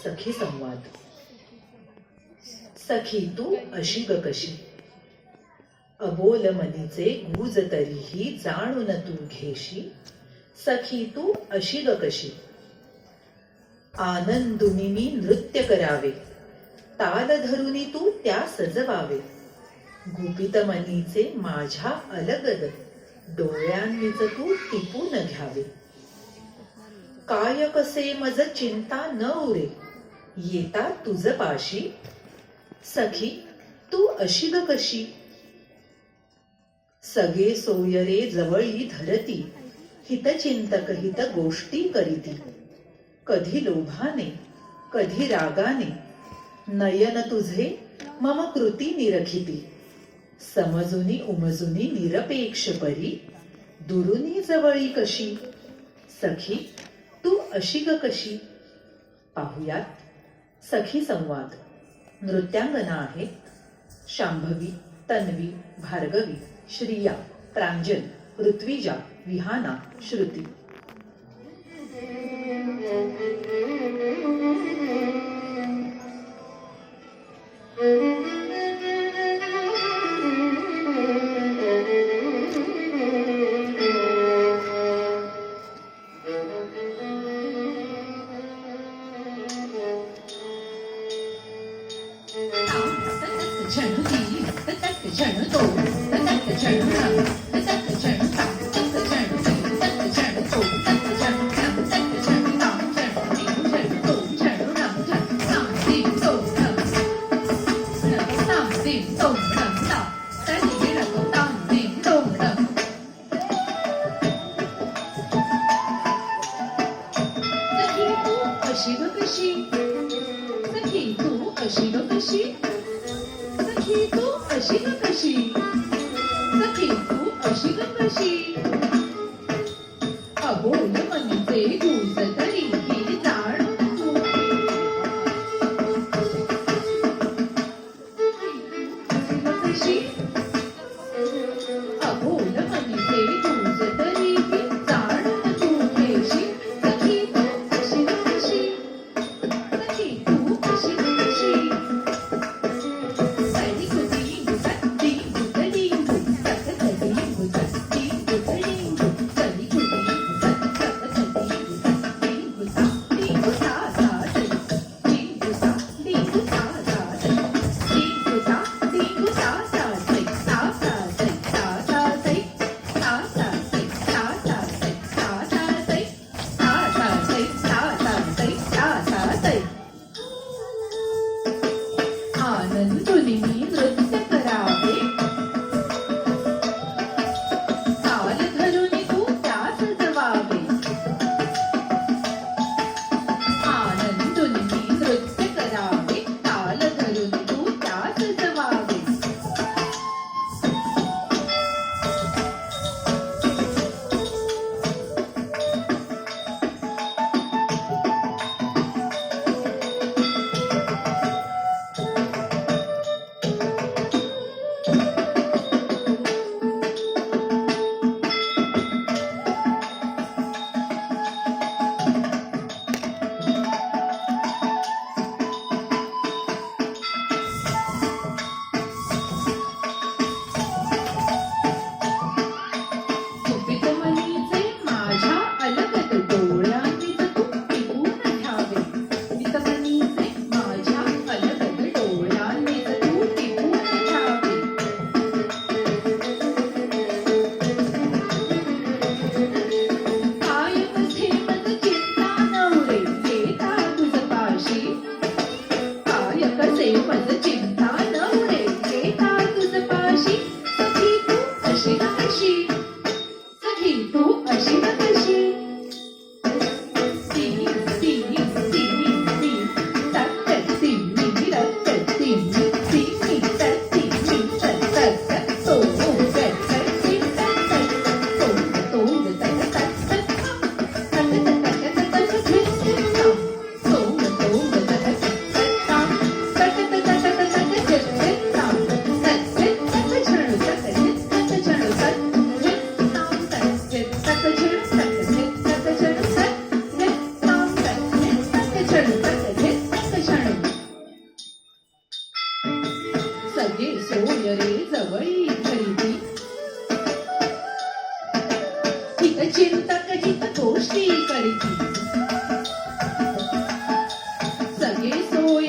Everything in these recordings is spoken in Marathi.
सखी संवाद. सखी तू अशी ग कशी, अबोल मनीचे गुज तरीही जाणून तू घेशी. सखी तू अशी ग कशी, आनंदुनी मी नृत्य करावे, ताल धरुनी तू त्या सजवावे. गुपित मनीचे माझ्या अलगद, डोळ्यांनीच तू टिपून घ्यावे. काय कसे मज चिंता न उरे, येता तुझ पाशी. सखी तू अशी ग कशी, सगे सोयरे जवळी धरती, हितचिंतक हित गोष्टी करीती. कधी लोभाने कधी रागाने, नयन तुझे मम कृती निरखिती. समजुनी उमजुनी निरपेक्ष परी, दुरुनी जवळी कशी. सखी तू अशी ग कशी. पाहुयात सखी संवाद. नृत्यांगना आहेत शांभवी, तन्वी, भार्गवी, श्रिया, प्रांजल, ऋत्विजा, विहाना, श्रुती.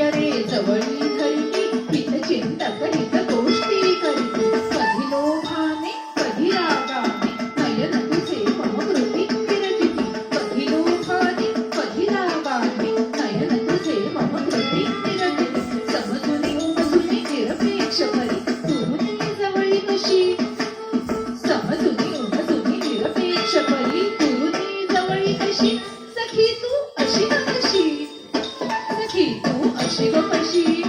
रे जवळी धरली, हित चिंतक हित गोष्टी करी. कधी लोभाने कधी रागाने नयन तुझे ममकृती विरचिती. कधी लोभाने कधी रागाने नयन तुझे ममकृती विरचिती. समजुनी उमजुनी निरपेक्ष परी तुरुनी जवळी कशी. समजुनी उमजुनी निरपेक्ष परी तुरुनी जवळी कशी. सखी तू अशी ग कशी, सखी तू अशी ग कशी.